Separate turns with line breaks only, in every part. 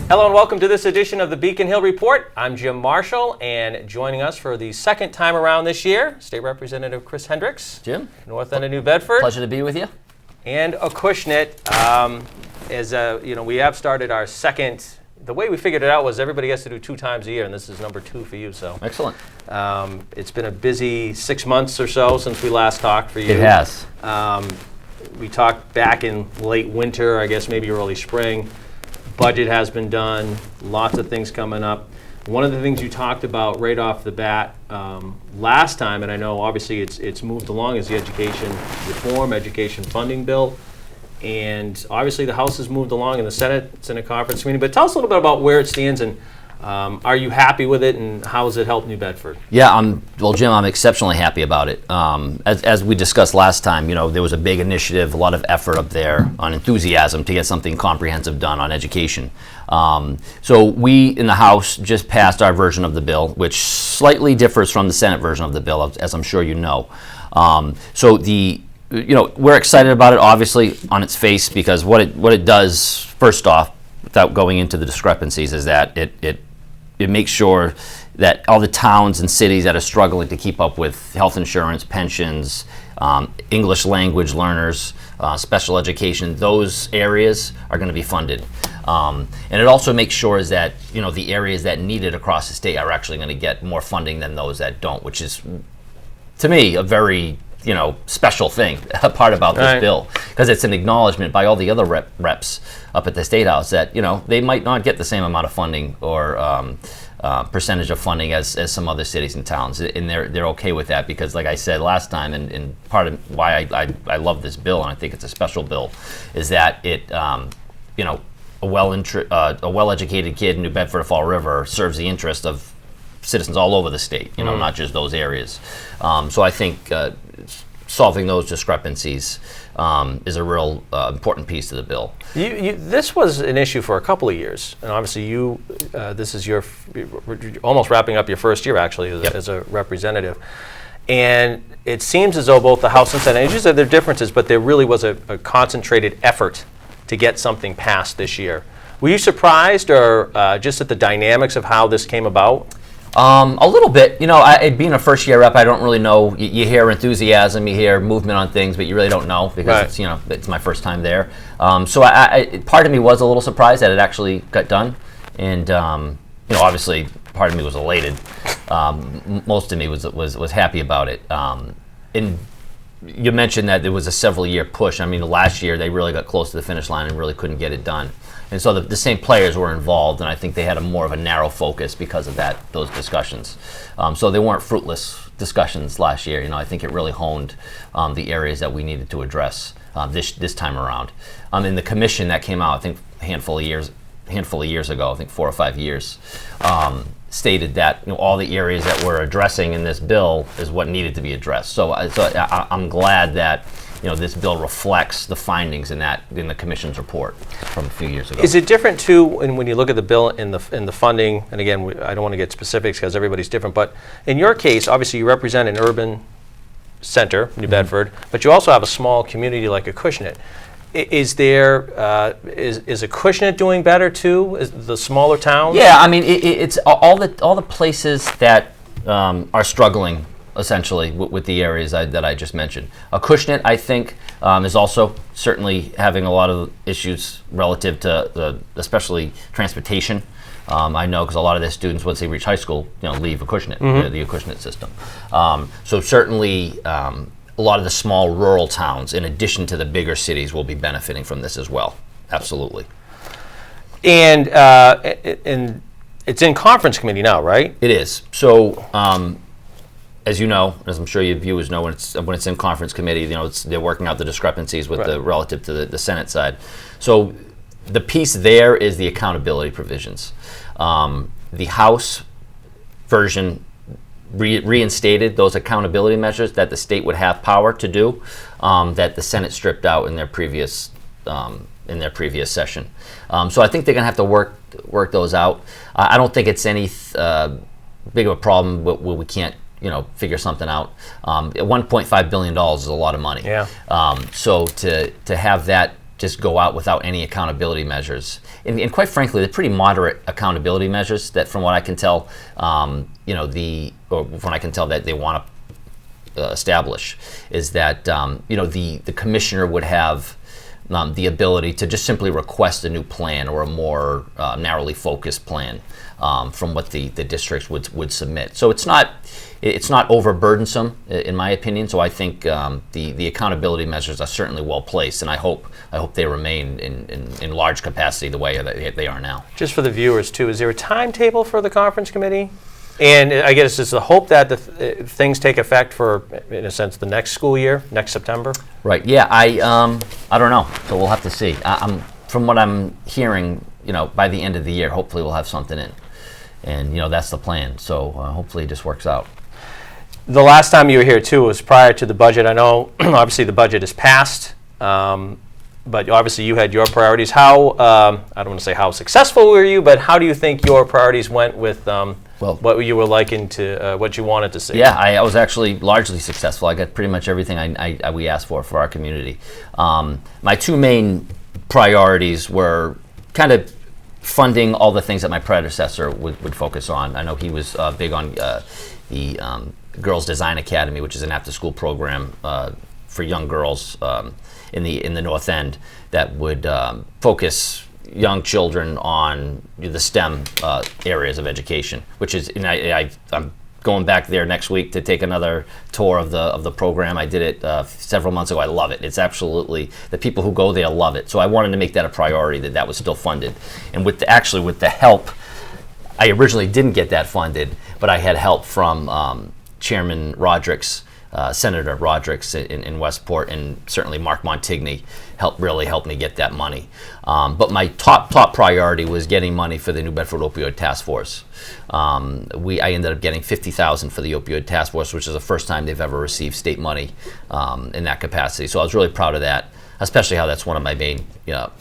Hello and welcome to this edition of the Beacon Hill Report. I'm Jim Marshall, and joining us for the second time around this year, State Representative Chris Hendricks.
Jim.
North End of New Bedford.
Pleasure to be with you.
And Acushnet. We have started our second. The way we figured it out was everybody has to do 2 times a year, and this is number 2 for you. So
excellent.
It's been a busy 6 months or so since we last talked for you.
It has.
We talked back in late winter, I guess maybe early spring. Budget has been done, lots of things coming up. One of the things you talked about right off the bat last time, and I know obviously it's moved along, is the education reform, education funding bill. And obviously the House has moved along in the Senate, it's in a conference meeting. But tell us a little bit about where it stands and are you happy with it and how has it helped New Bedford?
Yeah, well, Jim, I'm exceptionally happy about it. As we discussed last time, there was a big initiative, a lot of effort up there on enthusiasm to get something comprehensive done on education. So we in the House just passed our version of the bill, which slightly differs from the Senate version of the bill, as I'm sure you know. We're excited about it, obviously, on its face, because what it does, first off, without going into the discrepancies, is that it makes sure that all the towns and cities that are struggling to keep up with health insurance, pensions, English language learners, special education, those areas are going to be funded. And it also makes sure is that the areas that need it across the state are actually going to get more funding than those that don't, which is, to me, a very special thing, a part about this bill, because it's an acknowledgement by all the other reps up at the State House that they might not get the same amount of funding or percentage of funding as some other cities and towns, and they're okay with that, because like I said last time, and part of why I love this bill, and I think it's a special bill, is that it a well-educated kid in New Bedford or Fall River serves the interest of citizens all over the state, not just those areas. So I think solving those discrepancies is a real important piece to the bill.
This was an issue for a couple of years, and obviously this is you're almost wrapping up your first year actually as a representative. And it seems as though both the House and Senate, and you said there are differences, but there really was a concentrated effort to get something passed this year. Were you surprised or just at the dynamics of how this came about?
A little bit. Being a first-year rep, I don't really know. You hear enthusiasm, you hear movement on things, but you really don't know, because it's my first time there. So part of me was a little surprised that it actually got done, and obviously part of me was elated. Most of me was happy about it. And you mentioned that there was a several-year push. I mean, last year they really got close to the finish line and really couldn't get it done. And so the same players were involved, and I think they had more of a narrow focus because of those discussions. So they weren't fruitless discussions last year. I think it really honed the areas that we needed to address this time around. In the commission that came out, I think a handful of years ago, I think 4 or 5 years, stated that all the areas that we're addressing in this bill is what needed to be addressed. So I'm glad that this bill reflects the findings in the commission's report from a few years ago.
Is it different too when you look at the bill in the funding? And again, I don't want to get specifics because everybody's different. But in your case, obviously you represent an urban center, New Bedford, but you also have a small community like Acushnet. Is Acushnet doing better too? Is the smaller towns?
Yeah, I mean it's all the places that are struggling, essentially, with the areas that I just mentioned. Acushnet, I think, is also certainly having a lot of issues relative to especially transportation. I know because a lot of their students, once they reach high school, leave Acushnet, the Acushnet system. So certainly, a lot of the small rural towns, in addition to the bigger cities, will be benefiting from this as well. Absolutely.
And it's in conference committee now, right?
It is. So. As you know, as I'm sure your viewers know, when it's in conference committee, they're working out the discrepancies with the relative to the Senate side. So the piece there is the accountability provisions. The House version reinstated those accountability measures that the state would have power to do, that the Senate stripped out in their previous session. So I think they're going to have to work those out. I don't think it's any big of a problem where we can't figure something out. $1.5 billion is a lot of money.
Yeah.
So to have that just go out without any accountability measures. And quite frankly, they're pretty moderate accountability measures that, from what I can tell, that they want to establish, is that the commissioner would have the ability to just simply request a new plan or a more narrowly focused plan from what the districts would submit. So it's not overburdensome, in my opinion. So I think the accountability measures are certainly well placed, and I hope they remain in large capacity the way they are now.
Just for the viewers too, is there a timetable for the conference committee? And I guess it's the hope that things take effect for, in a sense, the next school year, next September?
Right. Yeah. I don't know. So we'll have to see. From what I'm hearing, by the end of the year, hopefully we'll have something in, and that's the plan. So hopefully it just works out.
The last time you were here too was prior to the budget. I know, obviously, the budget is passed, but obviously you had your priorities. How I don't want to say how successful were you, but how do you think your priorities went with what you were liking to what you wanted to see?
Yeah, I was actually largely successful. I got pretty much everything we asked for our community. My two main priorities were kind of funding all the things that my predecessor would focus on. I know he was big on the Girls Design Academy, which is an after-school program for young girls in the North End that would focus young children on the STEM areas of education, which is, and I'm going back there next week to take another tour of the program. I did it several months ago. I love it. It's absolutely, the people who go there love it. So I wanted to make that a priority, that was still funded. And with the help, I originally didn't get that funded, but I had help from Chairman Rodricks, Senator Rodricks in Westport, and certainly Mark Montigny really helped me get that money. But my top priority was getting money for the New Bedford Opioid Task Force. I ended up getting $50,000 for the Opioid Task Force, which is the first time they've ever received state money in that capacity. So I was really proud of that, especially how that's one of my main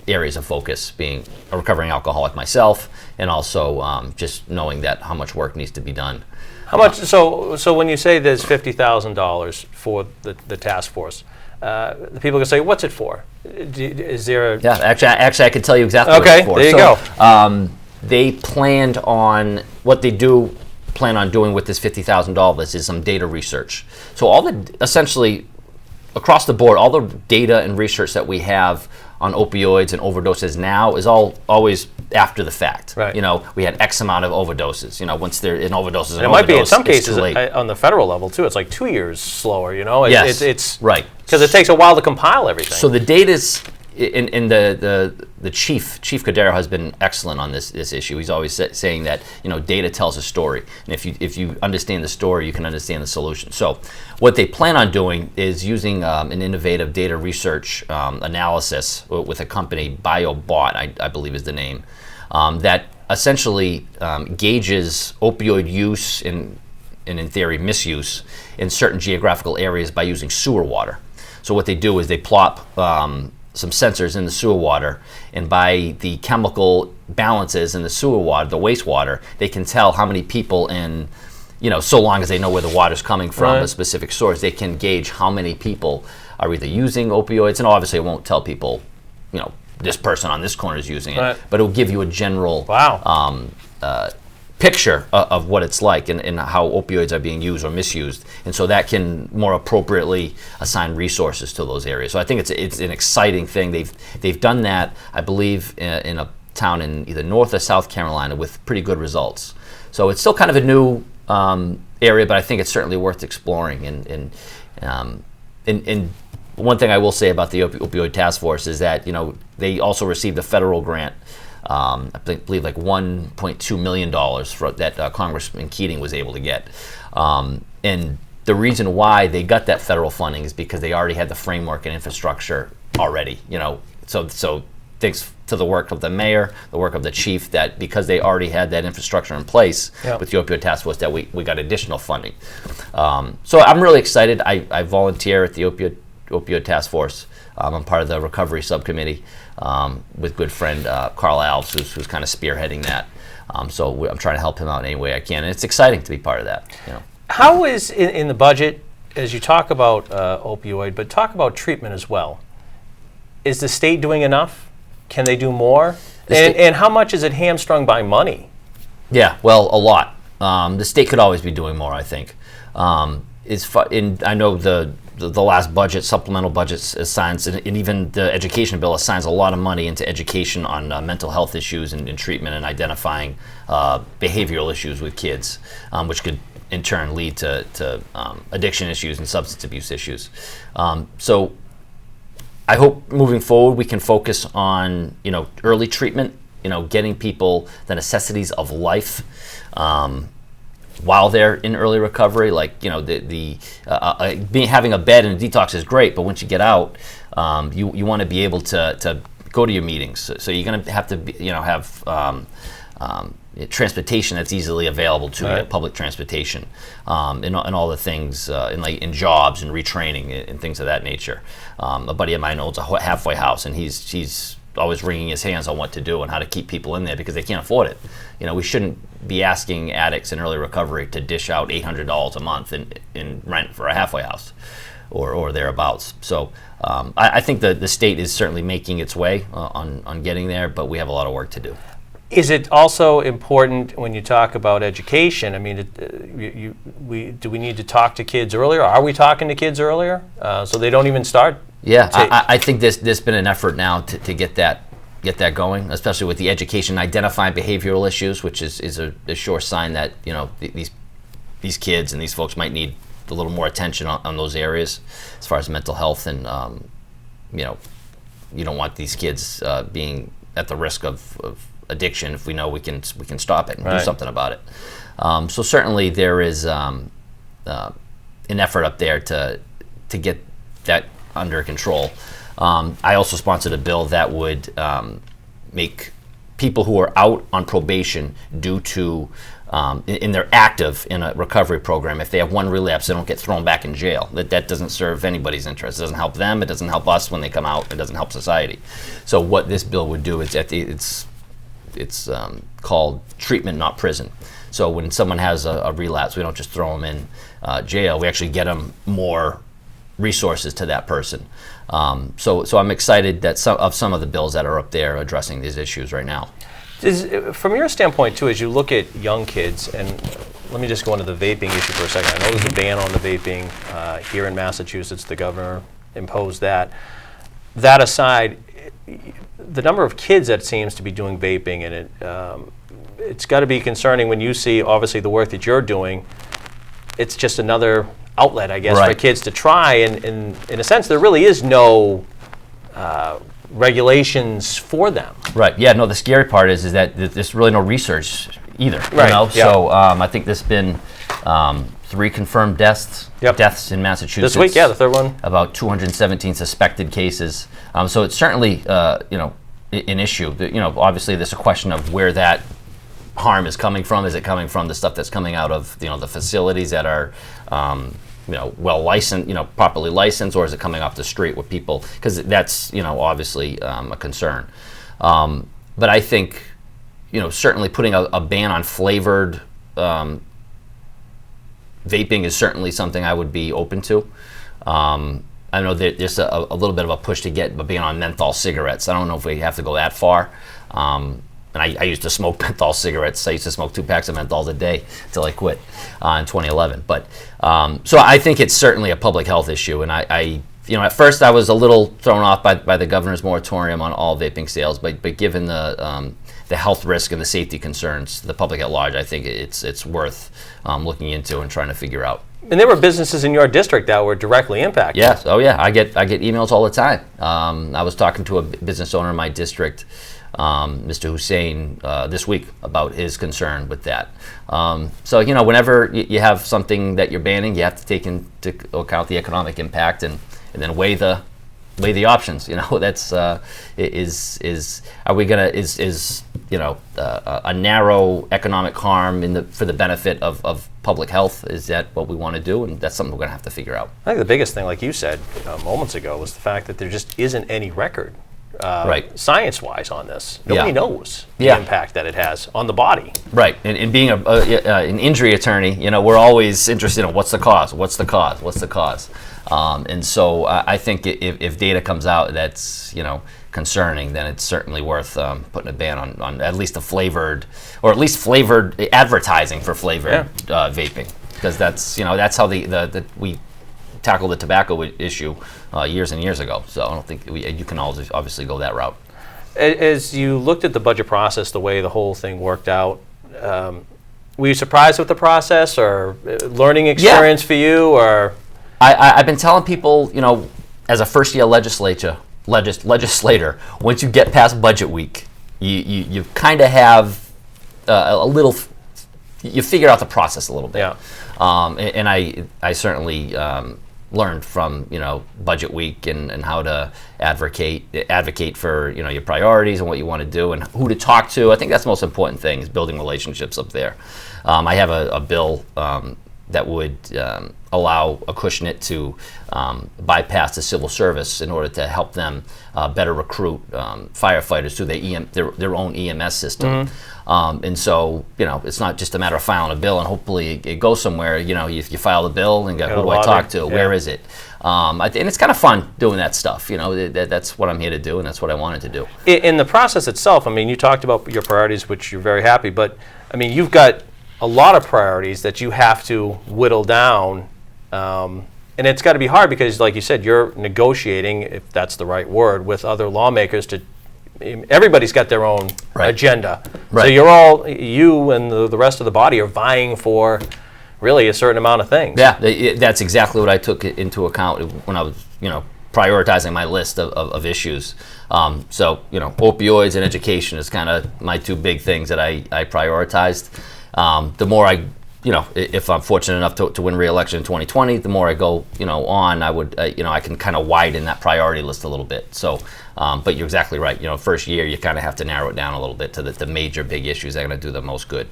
areas of focus, being a recovering alcoholic myself, and also just knowing that how much work needs to be done.
How much? So when you say there's $50,000 for the task force, the people can say, "What's it for?" Is there?
Yeah, actually, I can tell you exactly what it's for.
Okay, there you go.
They planned on what they do. Plan on doing with this $50,000 is some data research. So essentially across the board, all the data and research that we have on opioids and overdoses now is always after the fact.
Right.
We had X amount of overdoses. Once they're in overdoses,
and it might be in some cases on the federal level too. It's like 2 years slower.
Yes.
It's
right,
because it takes a while to compile everything.
So the data's in the chief Cordero has been excellent on this issue. He's always saying that data tells a story, and if you understand the story, you can understand the solution. So what they plan on doing is using an innovative data research analysis with a company, BioBot, I believe is the name, that essentially gauges opioid use and in theory misuse in certain geographical areas by using sewer water. So what they do is they plop some sensors in the sewer water, and by the chemical balances in the sewer water, the wastewater, they can tell how many people so long as they know where the water's coming from,
right,
a specific source, they can gauge how many people are either using opioids, and obviously it won't tell people, this person on this corner is using it,
right,
but it will give you a general picture of what it's like and how opioids are being used or misused, and so that can more appropriately assign resources to those areas. So I think it's an exciting thing. They've done that, I believe, in a town in either North or South Carolina with pretty good results. So it's still kind of a new area, but I think it's certainly worth exploring. And one thing I will say about the Opioid Task Force is that they also received a federal grant. I believe like $1.2 million for that Congressman Keating was able to get. And the reason why they got that federal funding is because they already had the framework and infrastructure already. So thanks to the work of the mayor, the work of the chief, that because they already had that infrastructure in place with the Opioid Task Force, that we got additional funding. So I'm really excited. I volunteer at the Opioid Task Force. I'm part of the recovery subcommittee with good friend Carl Alves, who's kind of spearheading that. So I'm trying to help him out in any way I can, and it's exciting to be part of that.
How is in the budget, as you talk about opioid, but talk about treatment as well? is the state doing enough? Can they do more?
The
And how much is it hamstrung by money?
Yeah, well, a lot. The state could always be doing more, I think. I know the last budget, supplemental budgets assigns, and even the education bill assigns a lot of money into education on mental health issues and treatment and identifying behavioral issues with kids, which could in turn lead to addiction issues and substance abuse issues. So I hope moving forward we can focus on early treatment, getting people the necessities of life while they're in early recovery. Like having a bed and a detox is great, but once you get out, you want to be able to go to your meetings. So you're going to have to have transportation that's easily available to you, public transportation, and all the things in jobs and retraining and things of that nature. A buddy of mine owns a halfway house, and he's always wringing his hands on what to do and how to keep people in there because they can't afford it. We shouldn't be asking addicts in early recovery to dish out $800 a month in rent for a halfway house or thereabouts. So I think the state is certainly making its way on getting there, but we have a lot of work to do.
Is it also important when you talk about education? I mean, do we need to talk to kids earlier? Are we talking to kids earlier so they don't even start?
Yeah, I think there's been an effort now to get that going, especially with the education, identifying behavioral issues, which is a sure sign that these kids and these folks might need a little more attention on those areas as far as mental health, and you don't want these kids being at the risk of addiction if we know we can stop it and do something about it. So certainly there is an effort up there to get that under control. I also sponsored a bill that would make people who are out on probation due to and they're active in a recovery program, if they have one relapse, they don't get thrown back in jail. That doesn't serve anybody's interest. It doesn't help them. It doesn't help us when they come out. It doesn't help society. So what this bill would do is it's called treatment, not prison. So when someone has a relapse, we don't just throw them in jail. We actually get them more resources to that person. So I'm excited that some of the bills that are up there addressing these issues right now.
From your standpoint, too, as you look at young kids, and let me just go into the vaping issue for a second. I know there's a ban on the vaping here in Massachusetts. The governor imposed that. That aside, the number of kids that seems to be doing vaping, and it's got to be concerning when you see, obviously, the work that you're doing. It's just another outlet, I guess, for kids to try. And in a sense, there really is no regulations for them.
Right. Yeah. No. The scary part is that there's really no research either.
Right. Yeah.
So I think there's been 3 confirmed deaths in Massachusetts
this week. Yeah, the third one.
About 217 suspected cases. So it's certainly an issue. Obviously there's a question of where that harm is coming from. Is it coming from the stuff that's coming out of the facilities that are well licensed, properly licensed, or is it coming off the street with people? Because that's obviously a concern. But I think certainly putting a ban on flavored vaping is certainly something I would be open to. I know that there's a little bit of a push to get a ban on menthol cigarettes. I don't know if we have to go that far. And I used to smoke menthol cigarettes. I used to smoke 2 packs of menthols a day until I quit in 2011. But so I think it's certainly a public health issue. And I at first I was a little thrown off by the governor's moratorium on all vaping sales. But given the health risk and the safety concerns, the public at large, I think it's worth looking into and trying to figure out.
And there were businesses in your district that were directly impacted.
Yes. Oh yeah. I get emails all the time. I was talking to a business owner in my district, Mr. Hussein, this week about his concern with that. So whenever you have something that you're banning, you have to take into account the economic impact and then weigh the options. That's are we gonna a narrow economic harm for the benefit of public health? Is that what we want to do? And that's something we're gonna have to figure out.
I think the biggest thing, like you said moments ago, was the fact that there just isn't any record. science-wise on this. Nobody knows the impact that it has on the body.
Right, and being an injury attorney, we're always interested in what's the cause, what's the cause, what's the cause. And so I think if data comes out that's concerning, then it's certainly worth putting a ban on at least flavored advertising for flavored vaping, because that's how we tackled the tobacco issue years and years ago. So I don't think you can always obviously go that route.
As you looked at the budget process, the way the whole thing worked out, were you surprised with the process, or learning experience for you, or?
I've been telling people, as a first-year legislator, once you get past budget week, you kind of have you figure out the process a little bit. And I certainly learned from budget week and how to advocate for your priorities and what you want to do and who to talk to. I think that's the most important thing, is building relationships up there. I have a bill that would allow Acushnet to bypass the civil service in order to help them better recruit firefighters through their own EMS system. And so, it's not just a matter of filing a bill and hopefully it goes somewhere. If you file the bill and go, who do I talk to? Where is it? And it's kind of fun doing that stuff. That's what I'm here to do, and that's what I wanted to do.
In the process itself, you talked about your priorities, which you're very happy, but you've got a lot of priorities that you have to whittle down, and it's got to be hard because, like you said, you're negotiating, if that's the right word, with other lawmakers. Everybody's got their own agenda, so you and the rest of the body are vying for really a certain amount of things.
Yeah, that's exactly what I took into account when I was prioritizing my list of issues. So opioids and education is kind of my two big things that I prioritized. The more if I'm fortunate enough to win re-election in 2020, the more I go, on, I can kind of widen that priority list a little bit. So, but you're exactly right. First year, you kind of have to narrow it down a little bit to the major big issues that are going to do the most good.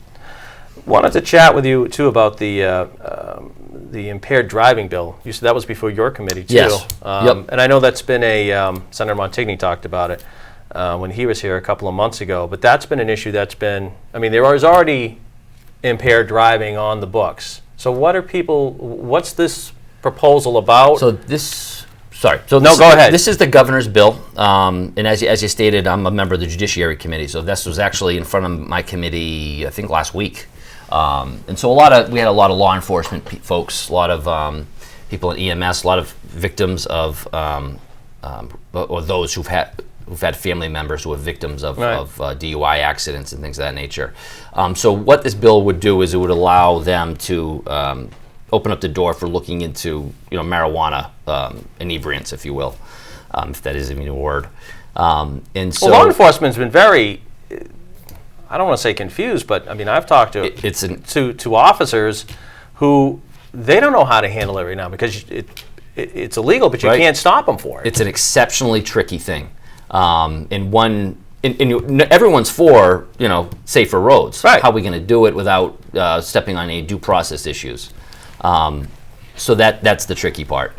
Wanted to chat with you too about the impaired driving bill. You said that was before your committee too.
Yes.
And I know that's been Senator Montigny talked about it when he was here a couple of months ago. But that's been an issue that's been. there was already impaired driving on the books. So what's this proposal about?
So go ahead. This is the governor's bill, and as you stated, I'm a member of the Judiciary Committee, so this was actually in front of my committee, I think, last week. And so we had a lot of law enforcement folks, a lot of people in EMS, a lot of victims of, or those who've had family members who are victims of DUI accidents and things of that nature. So what this bill would do is it would allow them to open up the door for looking into marijuana inebriants, if you will, if that is even a word. And so
law enforcement's been very, I don't want to say confused, but I've talked to officers who they don't know how to handle it right now because it's illegal, but you can't stop them for it.
It's an exceptionally tricky thing. Everyone's for safer roads.
Right.
How are we going to do it without stepping on any due process issues? So that's the tricky part.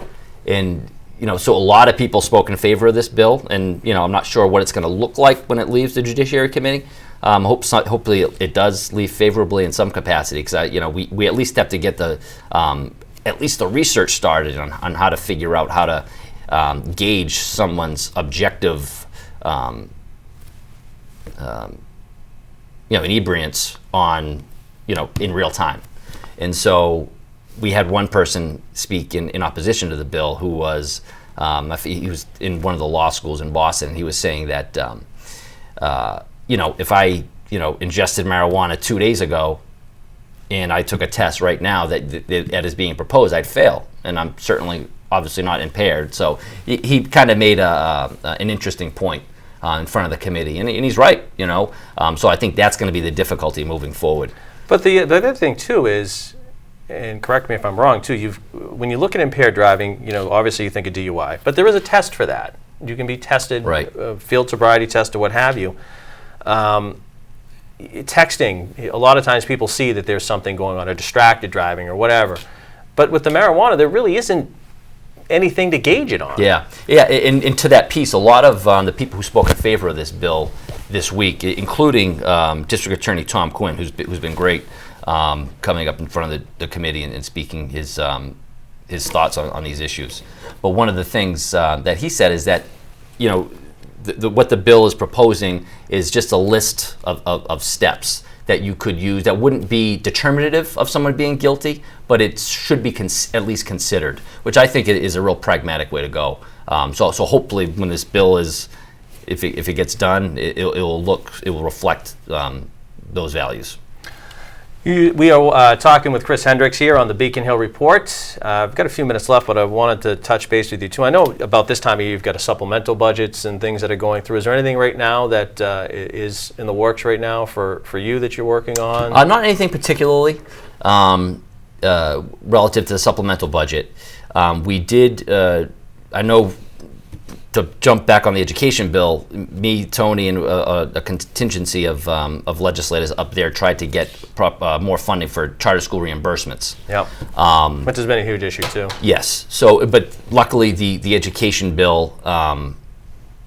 And so a lot of people spoke in favor of this bill, and I'm not sure what it's going to look like when it leaves the Judiciary Committee. Hopefully it does leave favorably in some capacity, because we at least have to get at least the research started on how to figure out how to gauge someone's objective inebriants on in real time. And so we had one person speak in opposition to the bill who was he was in one of the law schools in Boston, and he was saying that if I ingested marijuana 2 days ago and I took a test right now that is being proposed, I'd fail, and I'm certainly obviously not impaired. So he kind of made an interesting point in front of the committee, and he's right. So I think that's going to be the difficulty moving forward.
But the other thing too is, and correct me if I'm wrong too, when you look at impaired driving, obviously you think of DUI, but there is a test for that. You can be tested, field sobriety test or what have you. Texting, a lot of times people see that there's something going on, or distracted driving or whatever. But with the marijuana, there really isn't anything to gauge it on.
Yeah, and to that piece, a lot of the people who spoke in favor of this bill this week, including District Attorney Tom Quinn, who's been great, coming up in front of the committee and speaking his thoughts on these issues. But one of the things that he said is that, you know, what the bill is proposing is just a list of steps that you could use that wouldn't be determinative of someone being guilty, but it should be at least considered, which I think is a real pragmatic way to go. So hopefully when this bill is, if it gets done, it will reflect those values.
We are talking with Chris Hendricks here on the Beacon Hill Report. I've got a few minutes left, but I wanted to touch base with you too. I know about this time of year you've got a supplemental budgets and things that are going through. Is there anything right now that is in the works right now for you that you're working on?
Not anything particularly relative to the supplemental budget. We did, I know, to jump back on the education bill, me, Tony, and a contingency of legislators up there tried to get more funding for charter school reimbursements.
Yeah, which has been a huge issue too.
Yes. So, but luckily the education bill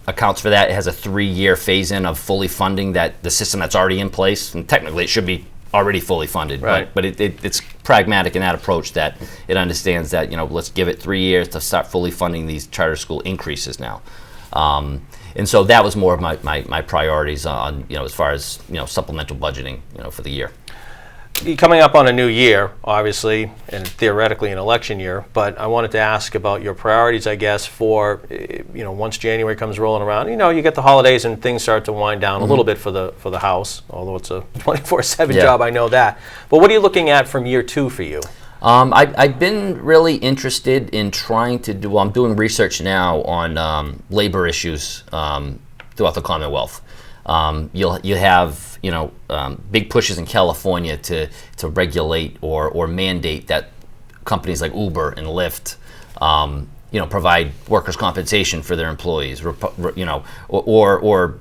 accounts for that. It has a 3-year phase-in of fully funding the system that's already in place, and technically it should be already fully funded.
Right.
But it's pragmatic in that approach that it understands that, you know, let's give it 3 years to start fully funding these charter school increases now. And so that was more of my priorities on, you know, as far as, you know, supplemental budgeting, you know, for the year.
Coming up on a new year, obviously, and theoretically an election year, but I wanted to ask about your priorities, I guess, for, you know, once January comes rolling around, you know, you get the holidays and things start to wind down a little bit for the House, although it's a 24/7 job, I know that. But what are you looking at from year 2 for you?
I've been really interested in trying to do, I'm doing research now on labor issues throughout the Commonwealth. You have, you know, big pushes in California to regulate or mandate that companies like Uber and Lyft, you know, provide workers' compensation for their employees, you know, or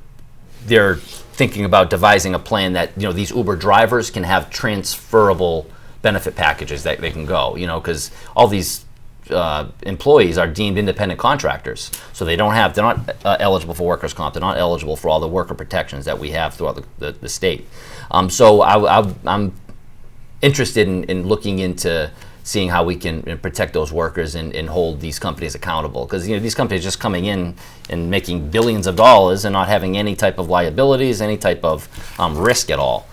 they're thinking about devising a plan that, you know, these Uber drivers can have transferable benefit packages that they can go, you know, because all these employees are deemed independent contractors, so they're not eligible for workers' comp. They're not eligible for all the worker protections that we have throughout the state. So I'm interested in looking into seeing how we can protect those workers and hold these companies accountable, because, you know, these companies just coming in and making billions of dollars and not having any type of liabilities, any type of risk at all.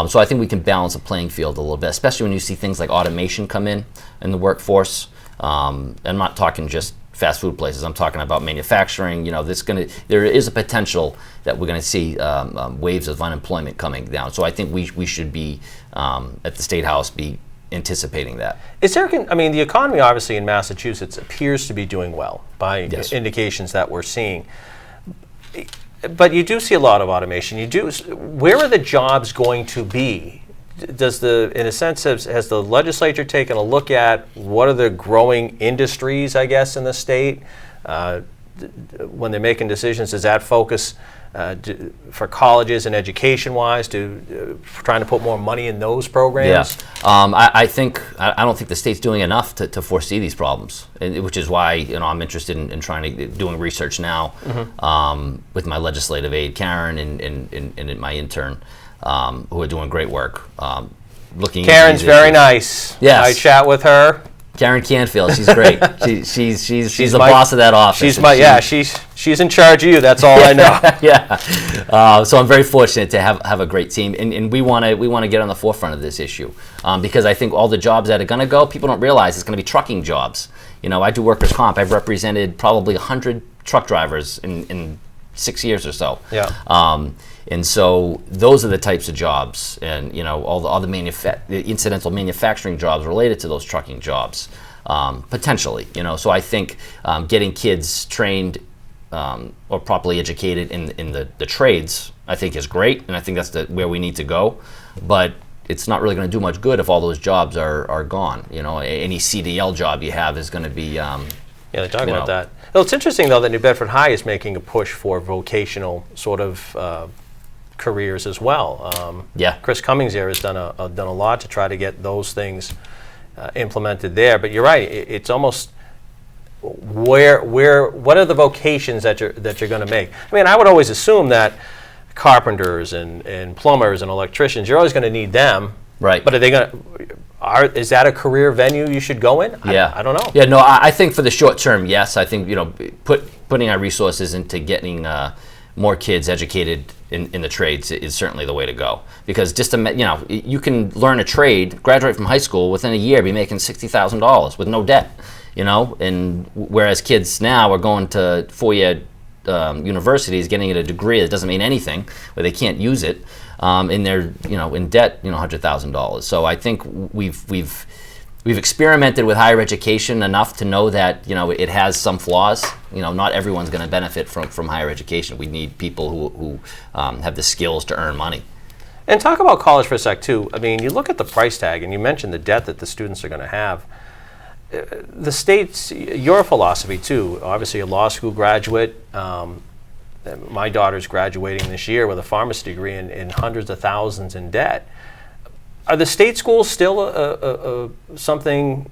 So I think we can balance the playing field a little bit, especially when you see things like automation come in the workforce. I'm not talking just fast food places. I'm talking about manufacturing. You know, there is a potential that we're going to see waves of unemployment coming down. So I think we should be at the State House be anticipating that.
Is there? I mean, the economy obviously in Massachusetts appears to be doing well by indications that we're seeing. But you do see a lot of automation. Where are the jobs going to be? In a sense, has the legislature taken a look at what are the growing industries, I guess, in the state? When they're making decisions, does that focus for colleges and education-wise, trying to put more money in those programs?
Yeah, I don't think the state's doing enough to foresee these problems, which is why, you know, I'm interested in doing research now with my legislative aide Karen and my intern. Who are doing great work.
Karen's very nice.
Yes.
I chat with her.
Karen Canfield, she's great. she's the boss of that office.
She's in charge of you. That's all I know.
Yeah. So I'm very fortunate to have a great team, and we want to get on the forefront of this issue because I think all the jobs that are going to go, people don't realize it's going to be trucking jobs. You know, I do workers' comp. I've represented probably 100 truck drivers in 6 years or so.
Yeah.
And so those are the types of jobs, and, you know, all the incidental manufacturing jobs related to those trucking jobs, potentially. You know, so I think getting kids trained or properly educated in the trades, I think, is great, and I think that's where we need to go. But it's not really going to do much good if all those jobs are gone. You know, any CDL job you have is going to be. Yeah,
they're talking about that. Well, it's interesting though that New Bedford High is making a push for vocational sort of careers as well. Chris Cummings there has done a lot to try to get those things implemented there. But you're right; it's almost what are the vocations that you're going to make? I mean, I would always assume that carpenters and plumbers and electricians, you're always going to need them.
Right.
But are they going to? Is that a career venue you should go in?
Yeah.
I don't know.
Yeah. No. I think for the short term, yes. I think putting our resources into getting more kids educated in the trades is certainly the way to go. Because just to, you can learn a trade, graduate from high school, within a year be making $60,000 with no debt. And whereas kids now are going to 4-year universities, getting a degree that doesn't mean anything, where they can't use it, and they're in debt, $100,000. So I think we've experimented with higher education enough to know that it has some flaws. Not everyone's going to benefit from higher education. We need people who have the skills to earn money.
And talk about college for a sec too. I mean, you look at the price tag, and you mentioned the debt that the students are going to have. The state's, your philosophy too, obviously a law school graduate. My daughter's graduating this year with a pharmacy degree and hundreds of thousands in debt. Are the state schools still something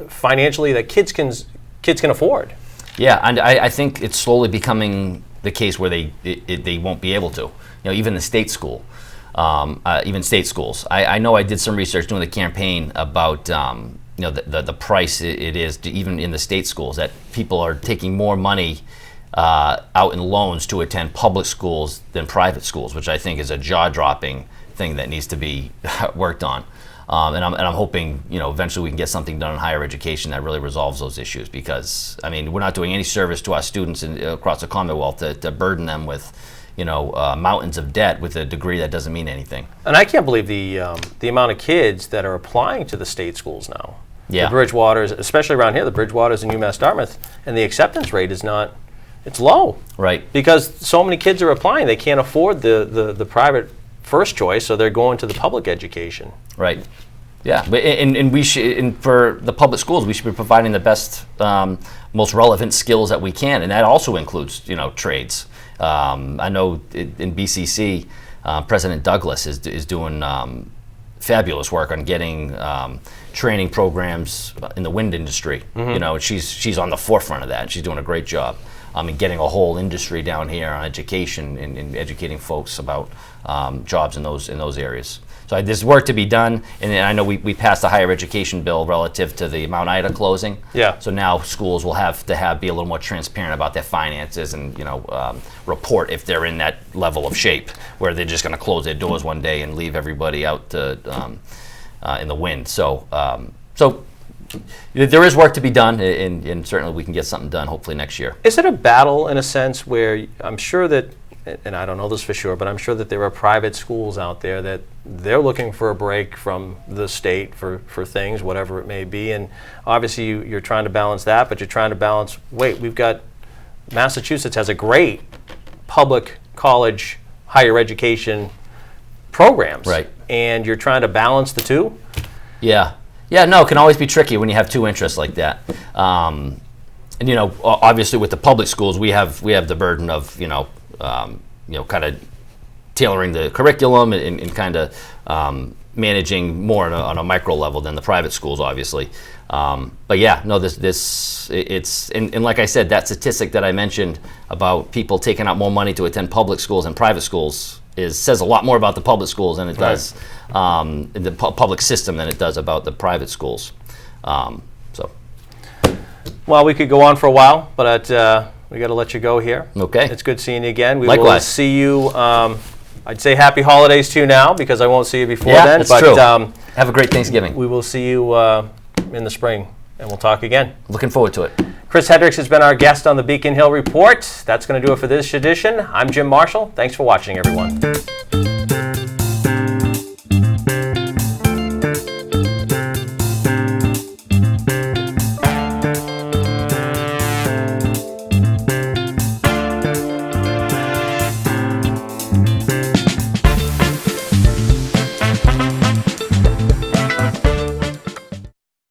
financially that kids can afford? Yeah,
and I think it's slowly becoming the case where they won't be able to. Even the state school, even state schools. I know I did some research doing the campaign about the price it is even in the state schools, that people are taking more money out in loans to attend public schools than private schools, which I think is a jaw-dropping thing that needs to be worked on. And I'm hoping eventually we can get something done in higher education that really resolves those issues, because I mean, we're not doing any service to our students across the Commonwealth to burden them with mountains of debt with a degree that doesn't mean anything.
And I can't believe the amount of kids that are applying to the state schools now.
Yeah.
The Bridgewaters, especially around here, the Bridgewaters and UMass Dartmouth, and the acceptance rate is not, it's low.
Right.
Because so many kids are applying, they can't afford the private first choice, so they're going to the public education.
Right. Yeah, but and we should, and for the public schools, we should be providing the best, most relevant skills that we can, and that also includes trades. I know in BCC, President Douglas is doing fabulous work on getting training programs in the wind industry. And she's on the forefront of that, and she's doing a great job. And getting a whole industry down here on education and educating folks about jobs in those areas. So there's work to be done, and I know we passed a higher education bill relative to the Mount Ida closing.
Yeah.
So now schools will have to be a little more transparent about their finances and report if they're in that level of shape where they're just going to close their doors one day and leave everybody out in the wind. So there is work to be done, and certainly we can get something done hopefully next year.
Is it a battle in a sense where I'm sure that, and I don't know this for sure, but I'm sure that there are private schools out there that they're looking for a break from the state for things, whatever it may be, and obviously you're trying to balance that, but you're trying to balance, we've got, Massachusetts has a great public college higher education programs.
Right.
And you're trying to balance the two?
Yeah. Yeah, no, it can always be tricky when you have two interests like that. And obviously with the public schools, we have the burden of kind of tailoring the curriculum and kind of managing more on a micro level than the private schools, obviously. But yeah, no, it's and like I said, that statistic that I mentioned about people taking out more money to attend public schools and private schools says a lot more about the public schools than it does in the public system than it does about the private schools.
Well, we could go on for a while, but we got to let you go here.
Okay.
It's good seeing you again. We
Likewise.
will see you. I'd say happy holidays to you now, because I won't see you before
yeah,
then.
That's
but
true. Have a great Thanksgiving.
We will see you in the spring, and we'll talk again.
Looking forward to it.
Chris Hendricks has been our guest on the Beacon Hill Report. That's going to do it for this edition. I'm Jim Marshall. Thanks for watching, everyone.